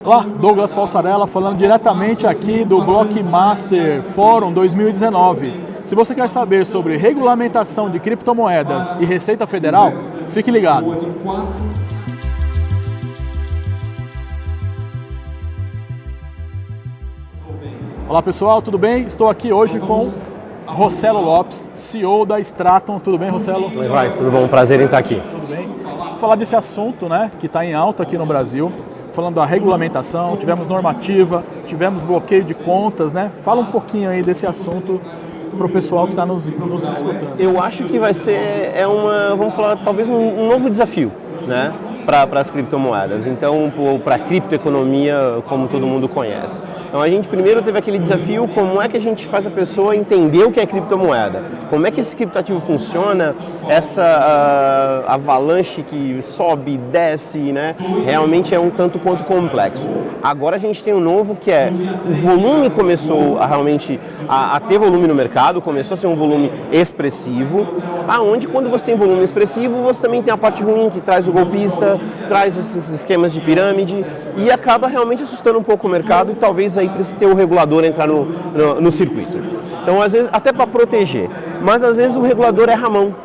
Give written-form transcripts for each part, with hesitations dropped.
Olá, Douglas Falsarella falando diretamente aqui do Blockmaster Forum 2019. Se você quer saber sobre regulamentação de criptomoedas e Receita Federal, fique ligado. Olá pessoal, tudo bem? Estou aqui hoje com Rossello Lopes, CEO da Straton. Tudo bem, Rossello? Como vai? Tudo bom? Prazer em estar aqui. Tudo bem. Vou falar desse assunto, né, que está em alta aqui no Brasil. Falando da regulamentação, tivemos normativa, tivemos bloqueio de contas, né? Fala um pouquinho aí desse assunto para o pessoal que está nos escutando. Eu acho que vai ser, vamos falar, talvez um novo desafio, né? Para as criptomoedas, então para a criptoeconomia como todo mundo conhece. Então a gente primeiro teve aquele desafio, como é que a gente faz a pessoa entender o que é criptomoeda, como é que esse criptoativo funciona, essa avalanche que sobe e desce, né? Realmente é um tanto quanto complexo. Agora a gente tem um novo que é, o volume começou a realmente a ter volume no mercado, começou a ser um volume expressivo, aonde quando você tem volume expressivo, você também tem a parte ruim que traz o golpista, traz esses esquemas de pirâmide e acaba realmente assustando um pouco o mercado e talvez aí precise ter o regulador entrar no circuito. Então, às vezes, até para proteger, mas às vezes o regulador erra a mão.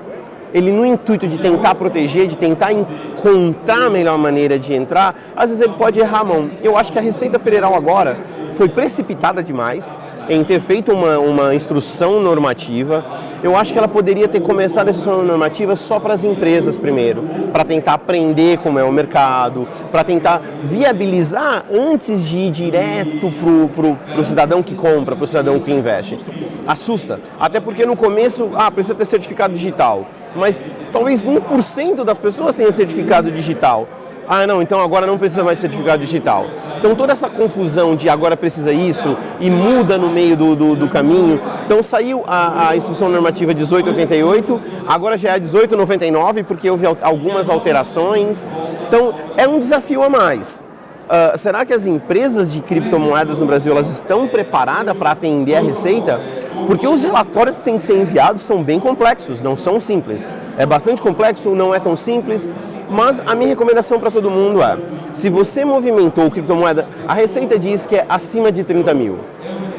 Ele, no intuito de tentar proteger, de tentar encontrar a melhor maneira de entrar, às vezes ele pode errar a mão. Eu acho que a Receita Federal agora foi precipitada demais em ter feito uma instrução normativa. Eu acho que ela poderia ter começado a instrução normativa só para as empresas primeiro, para tentar aprender como é o mercado, para tentar viabilizar antes de ir direto para o cidadão que compra, para o cidadão que investe. Assusta, até porque no começo, precisa ter certificado digital. Mas talvez 1% das pessoas tenha certificado digital. Não, então agora não precisa mais de certificado digital. Então toda essa confusão de agora precisa isso e muda no meio do caminho. Então saiu a instrução normativa 1888, agora já é 1899 porque houve algumas alterações. Então é um desafio a mais. Será que as empresas de criptomoedas no Brasil elas estão preparadas para atender a Receita? Porque os relatórios que têm que ser enviados são bem complexos, não são simples. É bastante complexo, não é tão simples, mas a minha recomendação para todo mundo é, se você movimentou criptomoeda, a Receita diz que é acima de 30 mil.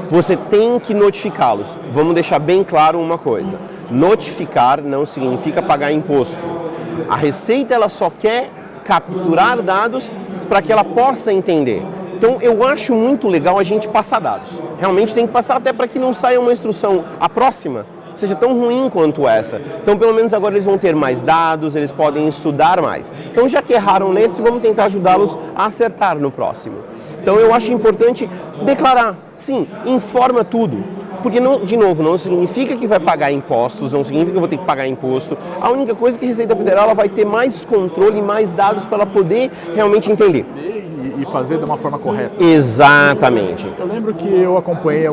Você tem que notificá-los. Vamos deixar bem claro uma coisa, notificar não significa pagar imposto. A Receita ela só quer capturar dados para que ela possa entender. Então eu acho muito legal a gente passar dados. Realmente tem que passar até para que não saia uma instrução, a próxima, seja tão ruim quanto essa. Então pelo menos agora eles vão ter mais dados, eles podem estudar mais. Então já que erraram nesse, vamos tentar ajudá-los a acertar no próximo. Então eu acho importante declarar, sim, informa tudo. Porque, de novo, não significa que vai pagar impostos, não significa que eu vou ter que pagar imposto. A única coisa é que a Receita Federal ela vai ter mais controle e mais dados para ela poder realmente entender. E fazer de uma forma correta. Exatamente. Eu lembro que eu acompanhei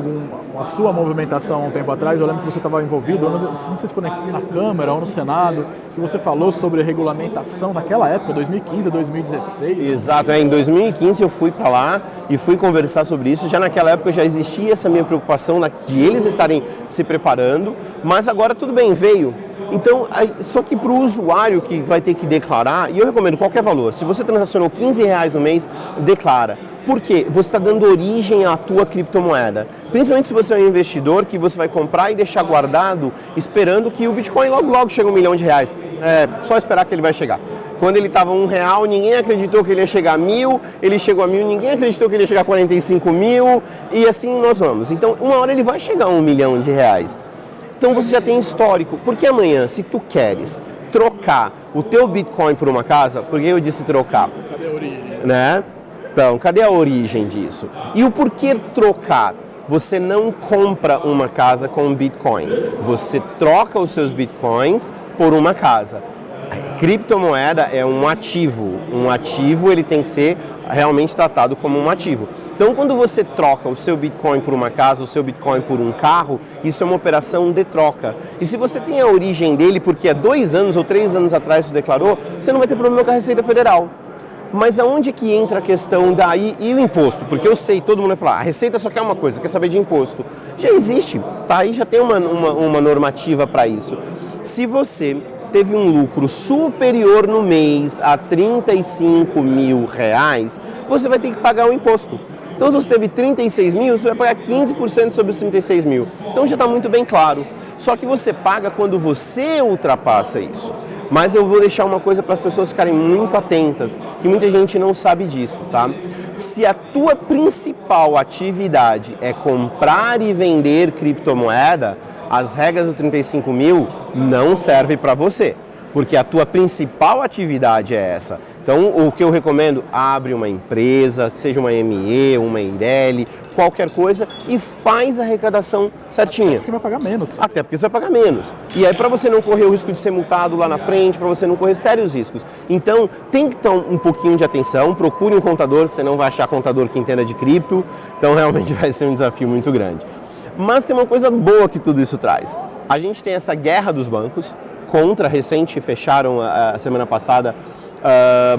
a sua movimentação há um tempo atrás, eu lembro que você estava envolvido, não sei se foi na Câmara ou no Senado, que você falou sobre regulamentação naquela época, 2015, 2016. Exato, em 2015 eu fui para lá e fui conversar sobre isso, já naquela época já existia essa minha preocupação de eles estarem se preparando, mas agora tudo bem, veio. Então, só que para o usuário que vai ter que declarar, e eu recomendo qualquer valor, se você transacionou R$15 no mês, declara. Por quê? Você está dando origem à tua criptomoeda. Principalmente se você é um investidor que você vai comprar e deixar guardado, esperando que o Bitcoin logo chegue a R$1 milhão. É só esperar que ele vai chegar. Quando ele estava R$1, ninguém acreditou que ele ia chegar a 1.000, ele chegou a 1.000, ninguém acreditou que ele ia chegar a 45 mil, e assim nós vamos. Então, uma hora ele vai chegar a R$1 milhão. Então você já tem histórico, porque amanhã, se tu queres trocar o teu Bitcoin por uma casa, por que eu disse trocar? Cadê a origem? Né? Então, cadê a origem disso? E o porquê trocar? Você não compra uma casa com Bitcoin, você troca os seus Bitcoins por uma casa. A criptomoeda é um ativo ele tem que ser realmente tratado como um ativo. Então quando você troca o seu Bitcoin por uma casa, o seu Bitcoin por um carro, isso é uma operação de troca. E se você tem a origem dele porque há 2 anos ou 3 anos atrás você declarou, você não vai ter problema com a Receita Federal. Mas aonde que entra a questão e o imposto? Porque eu sei, todo mundo vai falar, a Receita só quer uma coisa, quer saber de imposto. Já existe, tá aí, já tem uma normativa para isso. Se você teve um lucro superior no mês a R$35 mil, você vai ter que pagar o imposto. Então, se você teve 36 mil, você vai pagar 15% sobre os 36 mil. Então, já está muito bem claro. Só que você paga quando você ultrapassa isso. Mas eu vou deixar uma coisa para as pessoas ficarem muito atentas, que muita gente não sabe disso, tá? Se a tua principal atividade é comprar e vender criptomoeda, as regras do 35 mil não servem para você, porque a tua principal atividade é essa. Então, o que eu recomendo, abre uma empresa, que seja uma ME, uma Eireli, qualquer coisa, e faz a arrecadação certinha. Porque vai pagar menos. Até porque você vai pagar menos. E aí, para você não correr o risco de ser multado lá na frente, para você não correr sérios riscos. Então, tem que ter um pouquinho de atenção, procure um contador, você não vai achar contador que entenda de cripto, então realmente vai ser um desafio muito grande. Mas tem uma coisa boa que tudo isso traz. A gente tem essa guerra dos bancos recente, fecharam a semana passada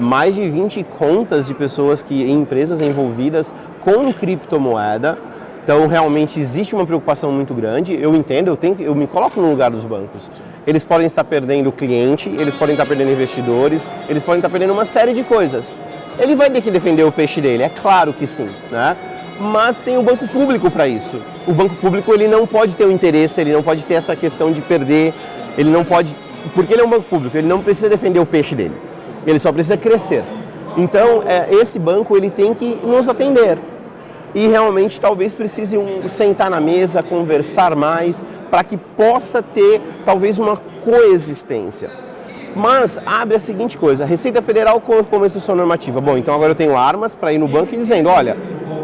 mais de 20 contas de pessoas em empresas envolvidas com criptomoeda. Então, realmente existe uma preocupação muito grande. Eu entendo, eu me coloco no lugar dos bancos. Eles podem estar perdendo cliente, eles podem estar perdendo investidores, eles podem estar perdendo uma série de coisas. Ele vai ter que defender o peixe dele, é claro que sim, né? Mas tem o banco público para isso. O banco público ele não pode ter o interesse, ele não pode ter essa questão de perder, ele não pode, porque ele é um banco público, ele não precisa defender o peixe dele, ele só precisa crescer. Então, esse banco ele tem que nos atender e realmente talvez precise sentar na mesa, conversar mais, para que possa ter talvez uma coexistência. Mas abre a seguinte coisa, a Receita Federal como instrução normativa. Bom, então agora eu tenho armas para ir no banco e dizendo, olha,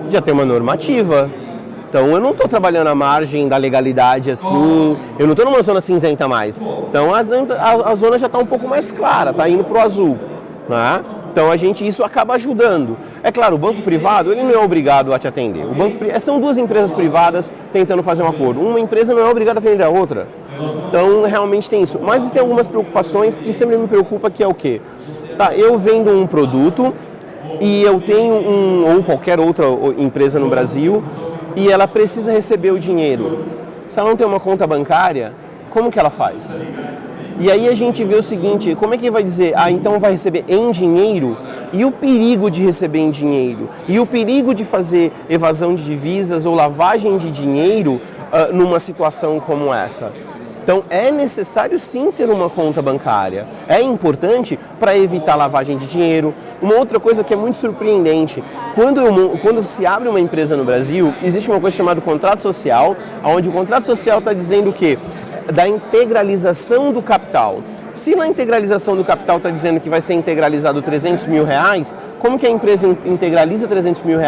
já tem uma normativa, então eu não estou trabalhando à margem da legalidade assim, eu não estou numa zona cinzenta mais. Então a zona já está um pouco mais clara, está indo para o azul, né? Então isso acaba ajudando. É claro, o banco privado ele não é obrigado a te atender. São duas empresas privadas tentando fazer um acordo. Uma empresa não é obrigada a atender a outra. Então realmente tem isso. Mas tem algumas preocupações que sempre me preocupa, que é o quê? Tá, eu vendo um produto e eu tenho ou qualquer outra empresa no Brasil e ela precisa receber o dinheiro. Se ela não tem uma conta bancária, como que ela faz? E aí a gente vê o seguinte, como é que vai dizer, então vai receber em dinheiro? E o perigo de receber em dinheiro? E o perigo de fazer evasão de divisas ou lavagem de dinheiro numa situação como essa? Então é necessário sim ter uma conta bancária, é importante para evitar lavagem de dinheiro. Uma outra coisa que é muito surpreendente, quando se abre uma empresa no Brasil, existe uma coisa chamada contrato social, onde o contrato social está dizendo o quê? Da integralização do capital. Se na integralização do capital está dizendo que vai ser integralizado R$300 mil, como que a empresa integraliza R$300 mil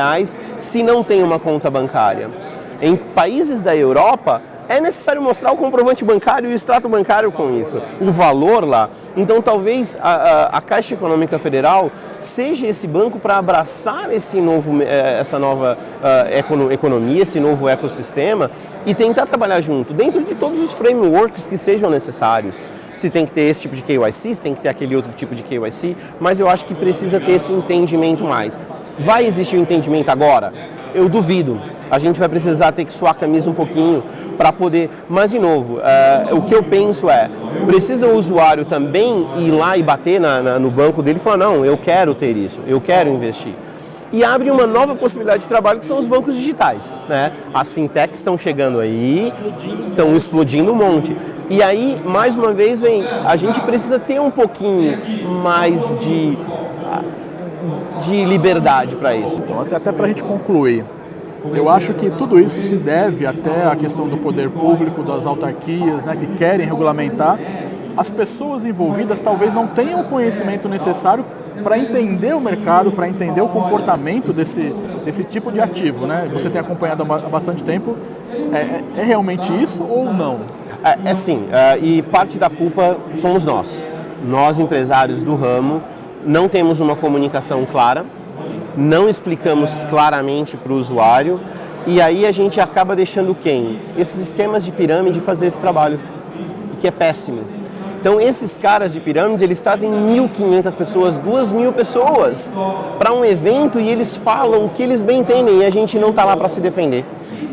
se não tem uma conta bancária? Em países da Europa, é necessário mostrar o comprovante bancário e o extrato bancário com isso, o valor lá. Então, talvez a Caixa Econômica Federal seja esse banco para abraçar essa nova economia, esse novo ecossistema e tentar trabalhar junto, dentro de todos os frameworks que sejam necessários. Se tem que ter esse tipo de KYC, se tem que ter aquele outro tipo de KYC, mas eu acho que precisa ter esse entendimento mais. Vai existir um entendimento agora? Eu duvido. A gente vai precisar ter que suar a camisa um pouquinho para poder... Mas, de novo, o que eu penso precisa o usuário também ir lá e bater no banco dele e falar, não, eu quero ter isso, eu quero investir. E abre uma nova possibilidade de trabalho, que são os bancos digitais, né? As fintechs estão chegando aí, estão explodindo um monte. E aí, mais uma vez, a gente precisa ter um pouquinho mais de liberdade para isso. Então, até para a gente concluir, eu acho que tudo isso se deve até à questão do poder público, das autarquias, né, que querem regulamentar. As pessoas envolvidas talvez não tenham o conhecimento necessário para entender o mercado, para entender o comportamento desse tipo de ativo, né? Você tem acompanhado há bastante tempo. É realmente isso ou não? Sim, e parte da culpa somos nós. Nós, empresários do ramo, não temos uma comunicação clara, não explicamos claramente para o usuário e aí a gente acaba deixando quem? Esses esquemas de pirâmide fazer esse trabalho, que é péssimo. Então esses caras de pirâmide, eles trazem 1.500 pessoas, 2.000 pessoas para um evento e eles falam o que eles bem entendem e a gente não está lá para se defender.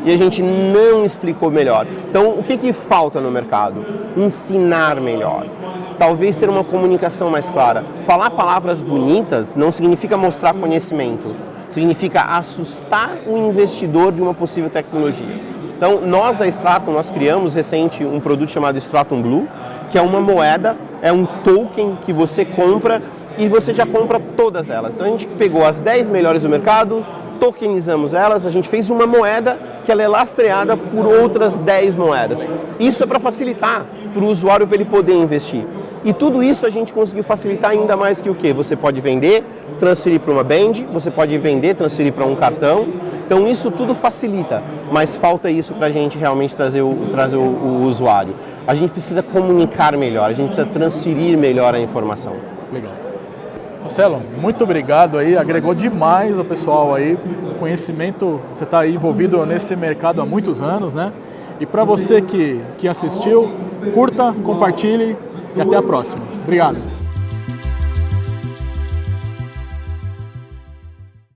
E a gente não explicou melhor. Então o que falta no mercado? Ensinar melhor. Talvez ter uma comunicação mais clara. Falar palavras bonitas não significa mostrar conhecimento. Significa assustar o investidor de uma possível tecnologia. Então, nós da Stratum, nós criamos recente um produto chamado Stratum Blue, que é uma moeda, é um token que você compra e você já compra todas elas. Então, a gente pegou as 10 melhores do mercado, tokenizamos elas, a gente fez uma moeda que ela é lastreada por outras 10 moedas. Isso é para facilitar para o usuário, para ele poder investir. E tudo isso a gente conseguiu facilitar ainda mais que o quê? Você pode vender, transferir para uma band, você pode vender, transferir para um cartão. Então isso tudo facilita, mas falta isso para a gente realmente trazer o usuário. A gente precisa comunicar melhor, a gente precisa transferir melhor a informação. Legal. Marcelo, muito obrigado aí, agregou demais o pessoal aí, conhecimento, você está aí envolvido nesse mercado há muitos anos, né? E para você que assistiu, curta, compartilhe e até a próxima. Obrigado.